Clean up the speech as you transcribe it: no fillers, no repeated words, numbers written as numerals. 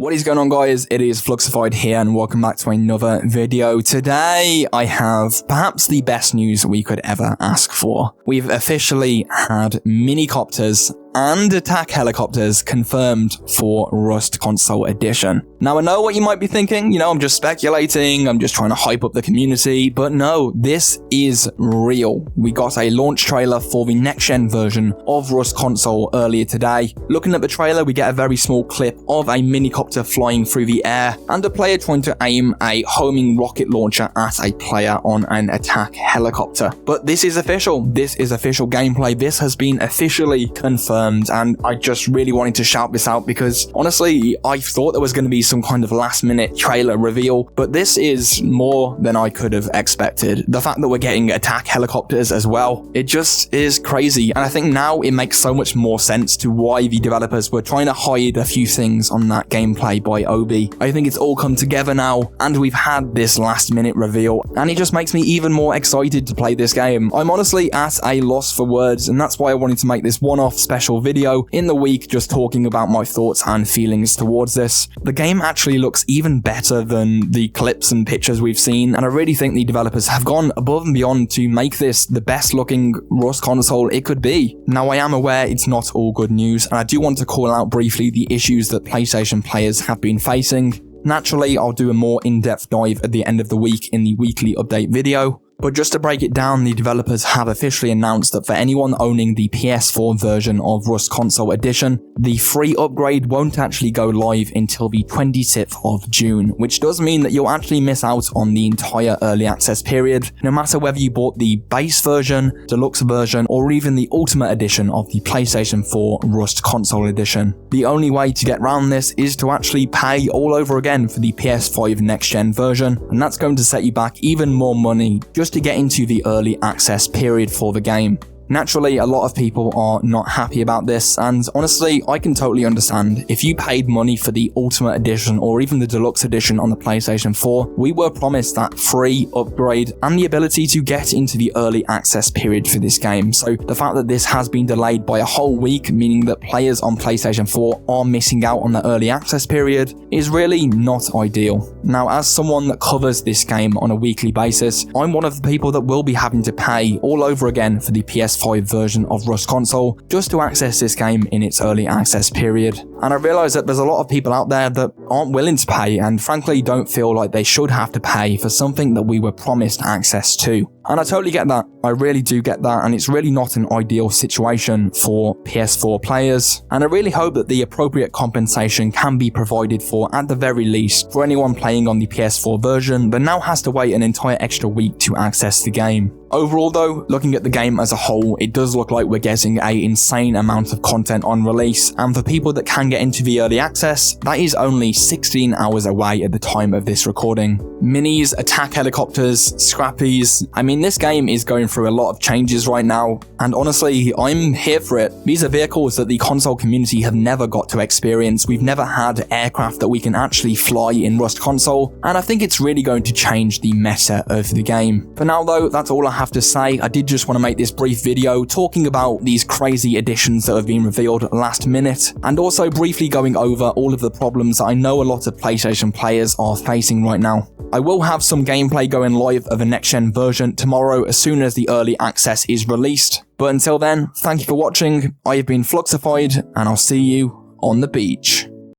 What is going on, guys? It is Fluxified here and welcome back to another video. Today I have perhaps the best news we could ever ask for. We've officially had minicopters and attack helicopters confirmed for Rust Console Edition. Now, I know what you might be thinking, I'm just speculating, I'm just trying to hype up the community, but no, this is real. We got a launch trailer for the next-gen version of Rust Console earlier today. Looking at the trailer, we get a very small clip of a minicopter flying through the air and a player trying to aim a homing rocket launcher at a player on an attack helicopter. But this is official. This is official gameplay. This has been officially confirmed. And I just really wanted to shout this out because honestly, I thought there was going to be some kind of last minute trailer reveal, but this is more than I could have expected. The fact that we're getting attack helicopters as well, it just is crazy. And I think now it makes so much more sense to why the developers were trying to hide a few things on that gameplay by Obi. I think it's all come together now and we've had this last minute reveal and it just makes me even more excited to play this game. I'm honestly at a loss for words and that's why I wanted to make this one-off special video in the week just talking about my thoughts and feelings towards this. The game actually looks even better than the clips and pictures we've seen, and I really think the developers have gone above and beyond to make this the best looking Rust console it could be. Now, I am aware it's not all good news, and I do want to call out briefly the issues that PlayStation players have been facing. Naturally, I'll do a more in-depth dive at the end of the week in the weekly update video. But just to break it down, the developers have officially announced that for anyone owning the PS4 version of Rust Console Edition, the free upgrade won't actually go live until the 26th of June, which does mean that you'll actually miss out on the entire early access period, no matter whether you bought the base version, deluxe version, or even the Ultimate Edition of the PlayStation 4 Rust Console Edition. The only way to get around this is to actually pay all over again for the PS5 next-gen version, and that's going to set you back even more money just to get into the early access period for the game. Naturally, a lot of people are not happy about this, and honestly, I can totally understand. If you paid money for the Ultimate Edition or even the Deluxe Edition on the PlayStation 4, we were promised that free upgrade and the ability to get into the early access period for this game. So the fact that this has been delayed by a whole week, meaning that players on PlayStation 4 are missing out on the early access period, is really not ideal. Now, as someone that covers this game on a weekly basis, I'm one of the people that will be having to pay all over again for the PS5 version of Rust Console just to access this game in its early access period. And I realise that there's a lot of people out there that aren't willing to pay and frankly don't feel like they should have to pay for something that we were promised access to. And I totally get that. I really do get that, and it's really not an ideal situation for PS4 players. And I really hope that the appropriate compensation can be provided for at the very least for anyone playing on the PS4 version that now has to wait an entire extra week to access the game. Overall though, looking at the game as a whole, it does look like we're getting an insane amount of content on release, and for people that can get into the early access, that is only 16 hours away at the time of this recording. Minis, attack helicopters, scrappies, I mean, this game is going through a lot of changes right now, and honestly, I'm here for it. These are vehicles that the console community have never got to experience. We've never had aircraft that we can actually fly in Rust Console, and I think it's really going to change the meta of the game. For now though, that's all I have to say. I did just want to make this brief video talking about these crazy additions that have been revealed last minute, and also briefly going over all of the problems that I know a lot of PlayStation players are facing right now. I will have some gameplay going live of the next-gen version tomorrow as soon as the early access is released. But until then, thank you for watching. I have been Fluxified, and I'll see you on the beach.